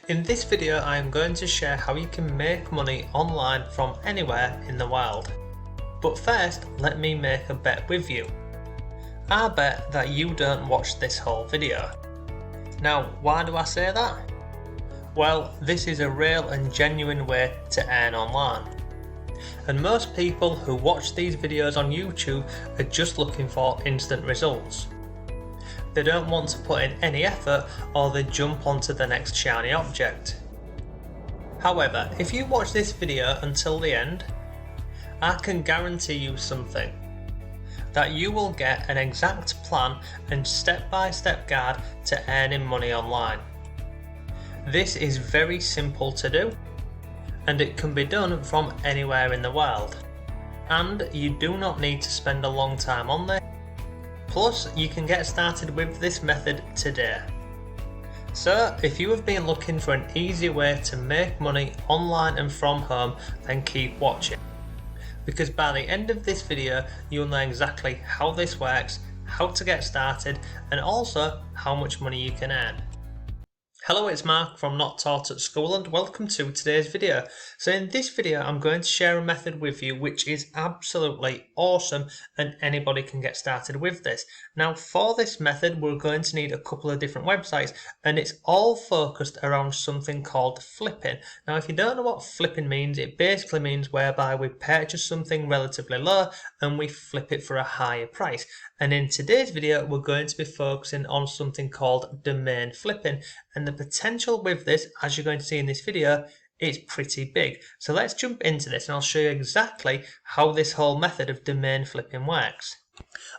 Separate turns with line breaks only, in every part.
In this video I am going to share how you can make money online from anywhere in the world. But first, let me make a bet with you. I bet that you don't watch this whole video. Now, why do I say that? Well, this is a real and genuine way to earn online. And most people who watch these videos on YouTube are just looking for instant results. They don't want to put in any effort, or they jump onto the next shiny object. However, if you watch this video until the end, I can guarantee you something. That you will get an exact plan and step-by-step guide to earning money online. This is very simple to do, and it can be done from anywhere in the world. And you do not need to spend a long time on this. Plus, you can get started with this method today. So, if you have been looking for an easy way to make money online and from home, then keep watching. Because by the end of this video, you'll know exactly how this works, how to get started, and also how much money you can earn. Hello, it's Mark from Not Taught at School and welcome to today's video. So in this video I'm going to share a method with you which is absolutely awesome and anybody can get started with this. Now for this method we're going to need a couple of different websites and it's all focused around something called flipping. Now if you don't know what flipping means, it basically means whereby we purchase something relatively low and we flip it for a higher price. And in today's video we're going to be focusing on something called domain flipping, and the potential with this, as you're going to see in this video, is pretty big. So let's jump into this and I'll show you exactly how this whole method of domain flipping works.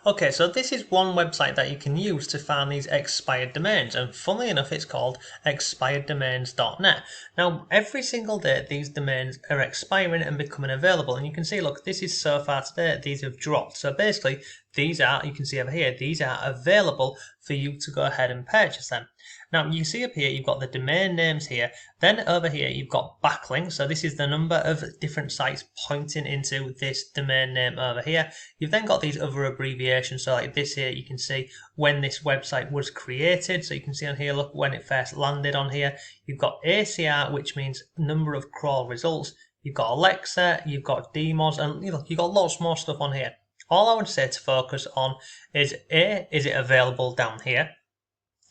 Okay, so this is one website that you can use to find these expired domains, and funnily enough it's called expireddomains.net. Now every single day these domains are expiring and becoming available, and you can see, look, this is so far today, these have dropped. So basically these are, you can see over here, these are available for you to go ahead and purchase them. Now you see up here you've got the domain names here, then over here you've got backlinks, so this is the number of different sites pointing into this domain name over here. You've then got these other abbreviations, so like this here you can see when this website was created, so you can see on here, look, when it first landed on here. You've got ACR, which means number of crawl results, you've got Alexa, you've got demos, and you know, you've got lots more stuff on here. All I would say to focus on is A, is it available down here?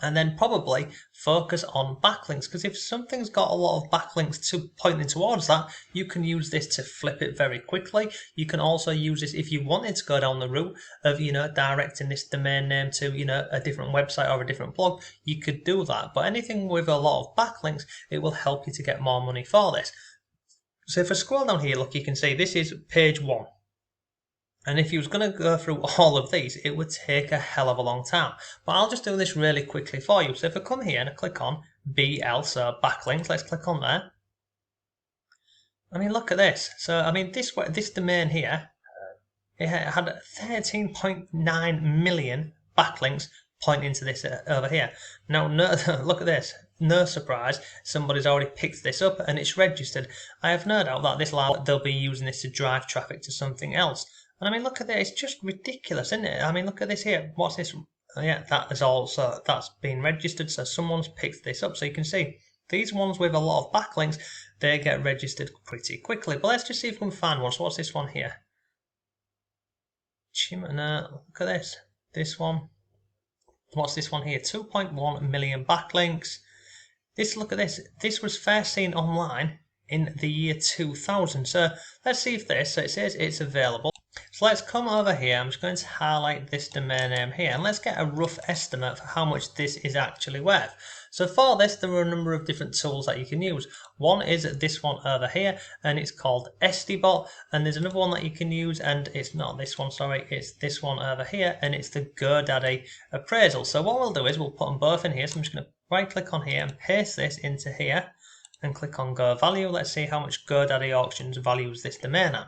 And then probably focus on backlinks, because if something's got a lot of backlinks pointing towards that, you can use this to flip it very quickly. You can also use this if you wanted to go down the route of, directing this domain name to, a different website or a different blog, you could do that. But anything with a lot of backlinks, it will help you to get more money for this. So if I scroll down here, look, you can see this is page 1. And if you was going to go through all of these, it would take a hell of a long time. But I'll just do this really quickly for you. So if I come here and I click on BL, so backlinks, let's click on there. I mean, look at this. So, I mean, this domain here, it had 13.9 million backlinks pointing to this over here. Now, look at this. No surprise, somebody's already picked this up and it's registered. I have no doubt that they'll be using this to drive traffic to something else. And I mean, look at this, it's just ridiculous, isn't it? I mean, look at this here. What's this? Oh, yeah, that is also, that's been registered, so someone's picked this up. So you can see, these ones with a lot of backlinks, they get registered pretty quickly. But let's just see if we can find one. So what's this one here? Chimana, look at this. This one. What's this one here? 2.1 million backlinks. Look at this. This was first seen online in the year 2000. So let's see if this, so it says it's available. So let's come over here, I'm just going to highlight this domain name here and let's get a rough estimate for how much this is actually worth. So for this there are a number of different tools that you can use. One is this one over here and it's called SDBot, and there's another one that you can use and it's not this one, sorry, it's this one over here and it's the GoDaddy appraisal. So what we'll do is we'll put them both in here, so I'm just going to right click on here and paste this into here and click on Go Value. Let's see how much GoDaddy Auctions values this domain at.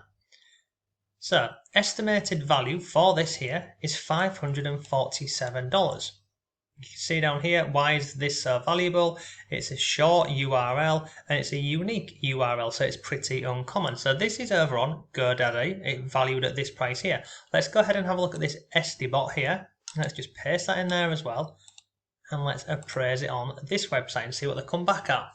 So, estimated value for this here is $547. You can see down here, why is this so valuable? It's a short URL and it's a unique URL, so it's pretty uncommon. So this is over on GoDaddy, it valued at this price here. Let's go ahead and have a look at this SDBot here. Let's just paste that in there as well. And let's appraise it on this website and see what they come back at.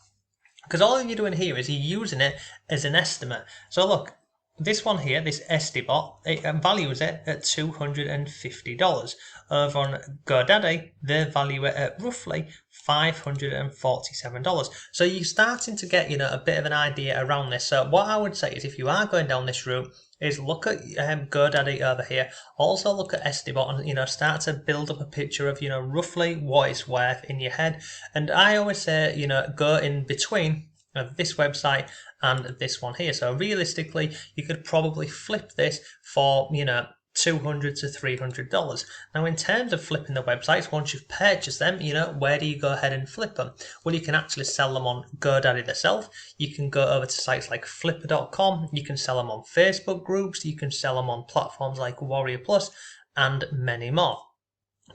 Because all you're doing here is you're using it as an estimate. So look, this one here, this SDBot, it values it at $250. Over on GoDaddy, they value it at roughly $547. So you're starting to get, a bit of an idea around this. So what I would say is, if you are going down this route, is look at GoDaddy over here. Also look at SDBot and start to build up a picture of roughly what it's worth in your head. And I always say go in between this website and this one here. So realistically, you could probably flip this for $200 to $300. Now, in terms of flipping the websites, once you've purchased them, where do you go ahead and flip them? Well, you can actually sell them on GoDaddy themselves. You can go over to sites like Flipper.com. You can sell them on Facebook groups. You can sell them on platforms like Warrior Plus and many more.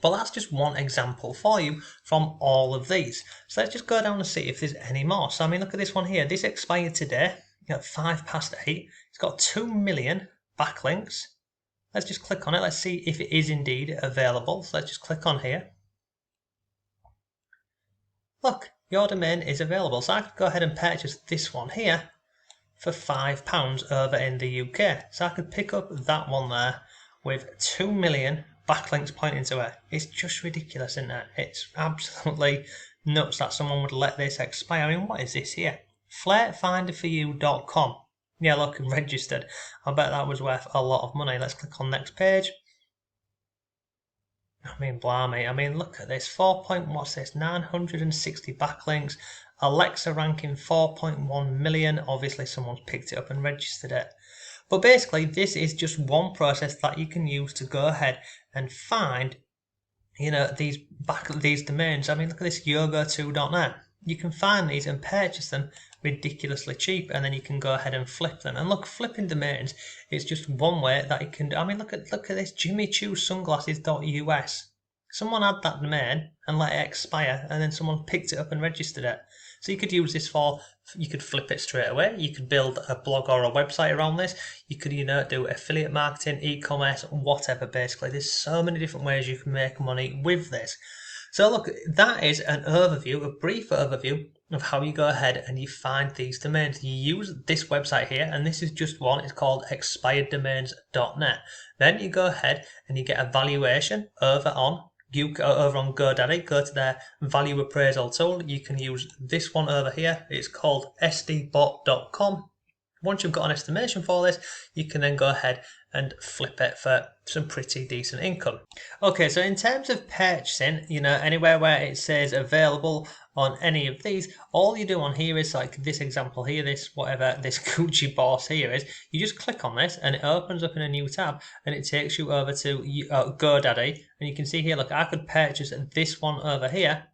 But that's just one example for you from all of these. So let's just go down and see if there's any more. So I mean, look at this one here. This expired today at 8:05. It's got 2 million backlinks. Let's just click on it. Let's see if it is indeed available. So let's just click on here. Look, your domain is available. So I could go ahead and purchase this one here for £5 over in the UK. So I could pick up that one there with 2 million backlinks pointing to it. It's just ridiculous, isn't it? It's absolutely nuts that someone would let this expire. I mean, what is this here? Flarefinderforyou.com. Yeah, look, registered. I bet that was worth a lot of money. Let's click on next page. I mean, blimey. I mean, look at this. 960 backlinks. Alexa ranking 4.1 million. Obviously, someone's picked it up and registered it. But basically, this is just one process that you can use to go ahead and find, these domains. I mean, look at this yoga2.net. You can find these and purchase them ridiculously cheap, and then you can go ahead and flip them. And look, flipping domains is just one way that you can do. I mean, look at this jimmychoosunglasses.us. Someone had that domain and let it expire, and then someone picked it up and registered it. So you could use this you could flip it straight away. You could build a blog or a website around this. You could, do affiliate marketing, e-commerce, whatever, basically. There's so many different ways you can make money with this. So look, that is an overview, a brief overview of how you go ahead and you find these domains. You use this website here, and this is just one. It's called expireddomains.net. Then you go ahead and you get a valuation over on GoDaddy. Go to their value appraisal tool. You can use this one over here. It's called sdbot.com. Once you've got an estimation for this, you can then go ahead and flip it for some pretty decent income. Okay, so in terms of purchasing, anywhere where it says available on any of these, all you do on here is like this example here, this Gucci boss here is, you just click on this and it opens up in a new tab and it takes you over to GoDaddy, and you can see here, look, I could purchase this one over here.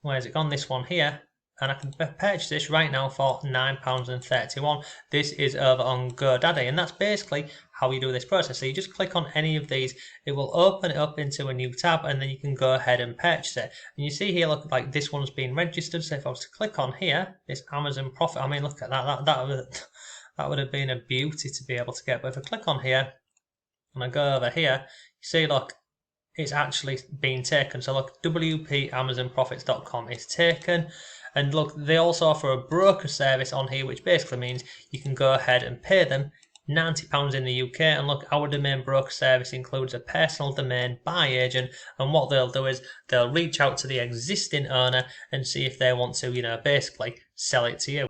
Where's it gone? This one here. And I can purchase this right now for £9.31. This is over on GoDaddy, and that's basically how you do this process. So you just click on any of these, it will open it up into a new tab, and then you can go ahead and purchase it. And you see here, look, like this one's been registered. So if I was to click on here, this Amazon profit, I mean, look at that. That would have been a beauty to be able to get. But if I click on here and I go over here, you see, look, it's actually been taken. So look, WPAmazonprofits.com is taken. And look, they also offer a broker service on here, which basically means you can go ahead and pay them £90 in the UK. And look, our domain broker service includes a personal domain by agent. And what they'll do is they'll reach out to the existing owner and see if they want to, basically sell it to you.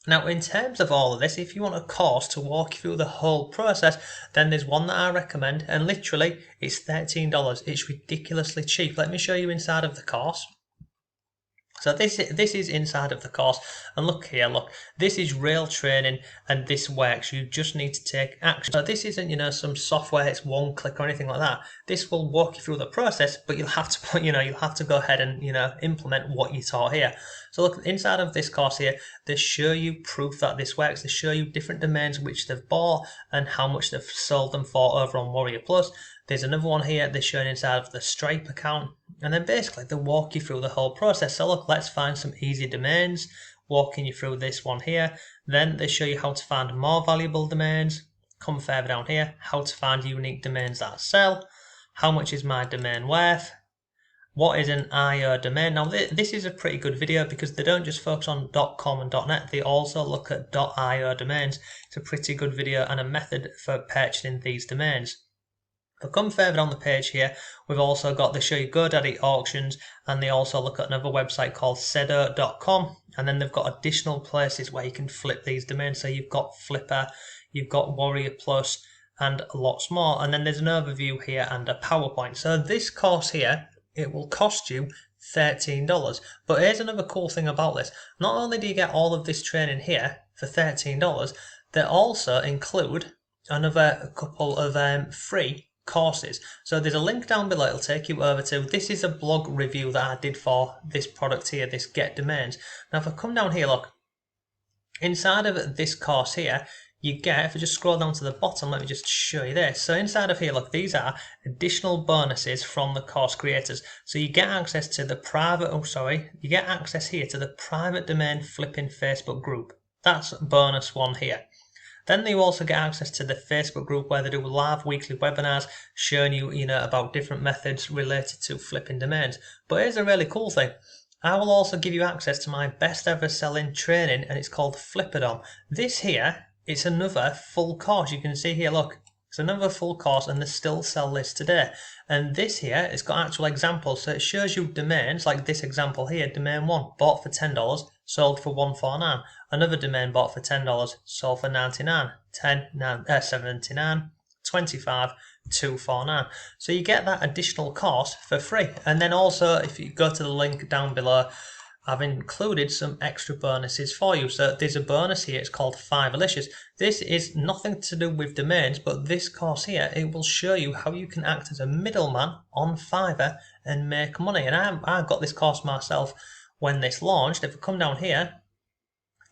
Now, in terms of all of this, if you want a course to walk you through the whole process, then there's one that I recommend, and literally it's $13. It's ridiculously cheap. Let me show you inside of the course. So this is inside of the course, and look here, look, this is real training, and this works. You just need to take action. So this isn't, some software, it's one click or anything like that. This will walk you through the process, but you'll have to put, you'll have to go ahead and, implement what you taught here. So look, inside of this course here, they show you proof that this works. They show you different domains which they've bought and how much they've sold them for over on Warrior Plus. There's another one here they're showing inside of the Stripe account. And then basically they walk you through the whole process. So look, let's find some easy domains, walking you through this one here. Then they show you how to find more valuable domains. Come further down here, how to find unique domains that sell. How much is my domain worth? what is an IO domain? Now this is a pretty good video because they don't just focus on .com and .net, they also look at .io domains. It's a pretty good video and a method for purchasing these domains. If I come further on the page here, we've also got, they show you GoDaddy auctions, and they also look at another website called sedo.com, and then they've got additional places where you can flip these domains. So you've got Flipper, you've got Warrior Plus, and lots more. And then there's an overview here and a PowerPoint. So this course here, it will cost you $13. But here's another cool thing about this. Not only do you get all of this training here for $13, they also include another couple of free courses. So there's a link down below, it'll take you over to, this is a blog review that I did for this product here, this Get Domains. Now if I come down here, look, inside of this course here, you get, if I just scroll down to the bottom, let me just show you this. So inside of here, look, these are additional bonuses from the course creators. So you get access to the private, you get access here to the private domain flipping Facebook group. That's bonus one here. Then you also get access to the Facebook group where they do live weekly webinars showing you, about different methods related to flipping domains. But here's a really cool thing. I will also give you access to my best ever selling training, and it's called Flipperdom. This here, it's another full course. You can see here, look, it's another full course and they still sell this today. And this here, it's got actual examples. So it shows you domains, like this example here, domain 1, bought for $10, sold for $149. Another domain bought for $10, sold for $99, $79, $25, $249. So you get that additional course for free. And then also, if you go to the link down below, I've included some extra bonuses for you. So there's a bonus here, it's called Fiverrlicious. This is nothing to do with domains, but this course here, it will show you how you can act as a middleman on Fiverr and make money. And I got this course myself when this launched. If I come down here,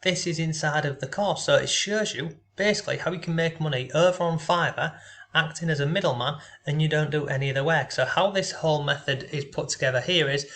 this is inside of the course. So it shows you basically how you can make money over on Fiverr, acting as a middleman, and you don't do any of the work. So how this whole method is put together here is,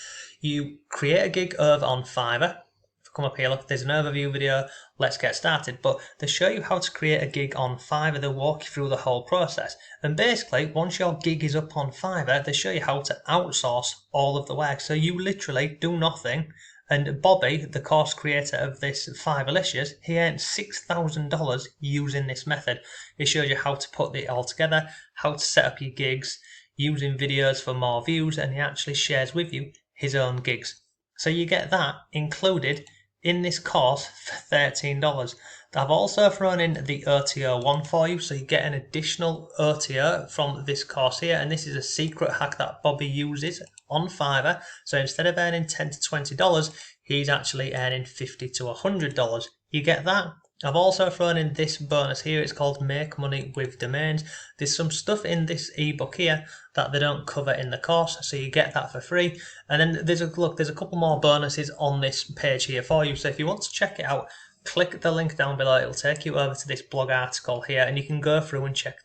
you create a gig over on Fiverr. If you come up here, look, there's an overview video, let's get started. But they show you how to create a gig on Fiverr, they walk you through the whole process. And basically, once your gig is up on Fiverr, they show you how to outsource all of the work. So you literally do nothing. And Bobby, the course creator of this Fiverrlicious, he earned $6,000 using this method. It shows you how to put it all together, how to set up your gigs, using videos for more views, and he actually shares with you his own gigs. So you get that included in this course for $13. I've also thrown in the OTO one for you, so you get an additional OTO from this course here, and this is a secret hack that Bobby uses on Fiverr. So instead of earning $10 to $20, he's actually earning $50 to $100. You get that. I've also thrown in this bonus here, it's called Make Money with Domains. There's some stuff in this ebook here that they don't cover in the course, so you get that for free. And then there's a couple more bonuses on this page here for you. So if you want to check it out, click the link down below, it'll take you over to this blog article here, and you can go through and check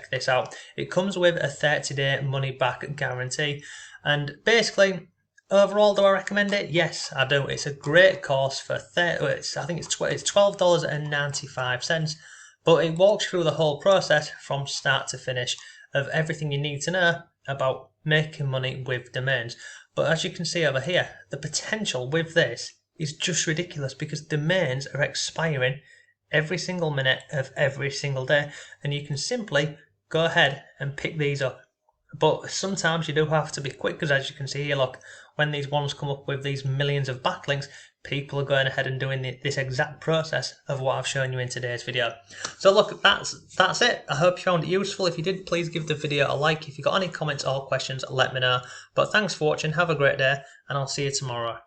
this out. It comes with a 30-day money back guarantee, and basically, overall, do I recommend it? Yes, I do. It's a great course for it's $12.95, but it walks through the whole process from start to finish of everything you need to know about making money with domains. But as you can see over here, the potential with this is just ridiculous because domains are expiring every single minute of every single day, and you can simply go ahead and pick these up. But sometimes you do have to be quick, because as you can see here, look, when these ones come up with these millions of backlinks, people are going ahead and doing this exact process of what I've shown you in today's video. So look, that's it. I hope you found it useful. If you did, please give the video a like. If you've got any comments or questions, let me know. But thanks for watching, have a great day, and I'll see you tomorrow.